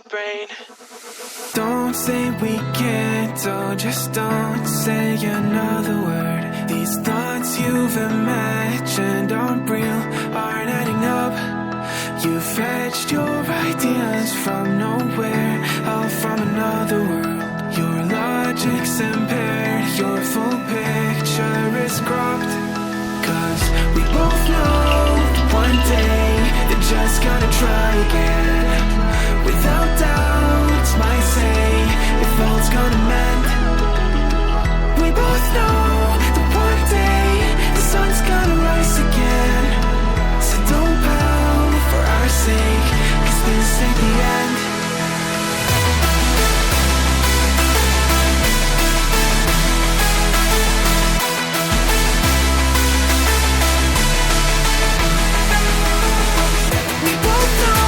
brain. Don't say we can't, oh, just don't say another word. These thoughts you've imagined aren't real, aren't adding up. You fetched your ideas from nowhere, all from another world. Your logic's impaired, your full picture is cropped. Cause we both know that one day they're just gonna try again. Without doubt, might say if all's gonna mend. We both know that one day the sun's gonna rise again. So don't pout for our sake, cause this ain't the end. We both know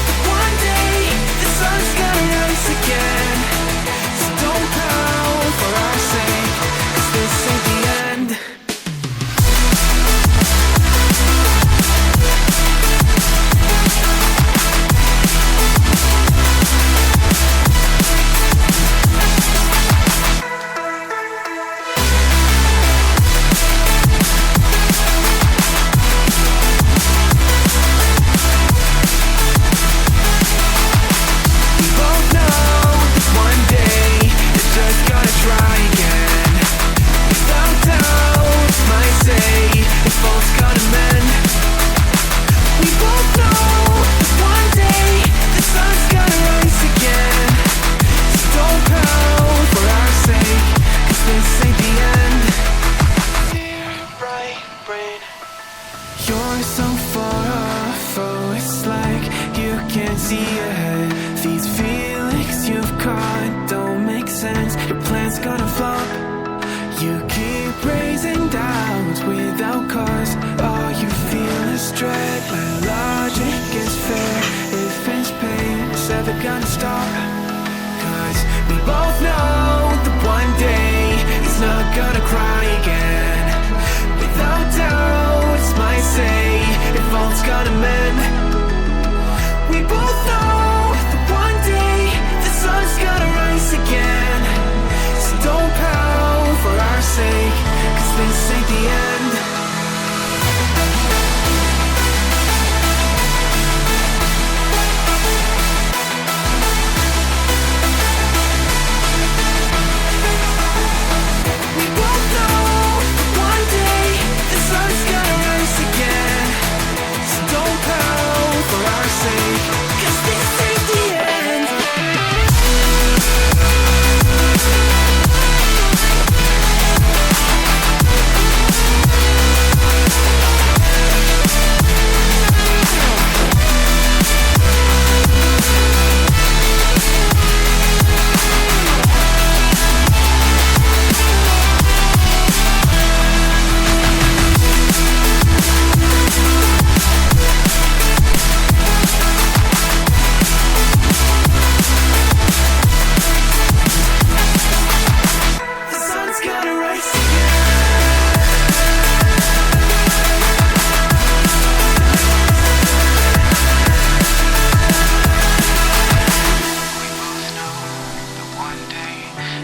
that one day the sun's gonna rise again. So don't pout for our sake, cause this ain't the end. We both know that one day they're just gonna try again. Without doubt, might say if all's gonna mend. We both know that one day the sun's gonna rise again. So don't pout for our sake, cause this ain't the end. Clear, bright brain. You're so far off, oh, it's like you can't see ahead. These feelings you've caught don't make sense. Your plan's gonna flop. You keep raising doubts without cause. All you feel is dread. My logic is fair. If it's pain, it's ever gonna stop. Cause we both know that one day he's not gonna cry again. Without doubt, might say if all's gonna mend. We both know that one day the sun's gonna rise again. So don't pout for our sake, cause this ain't the end. We both know that one day the sun's gonna rise again. So don't pout for our sake, cause this ain't the end. The sun's gonna rise again. We both know that one day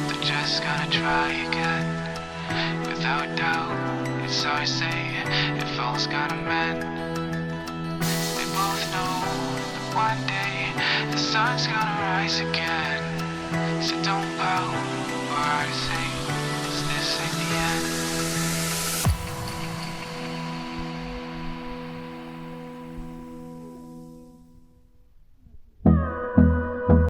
they're just gonna try again. Without doubt, it's our say if all's gonna mend. We both know that one day the sun's gonna rise again. So don't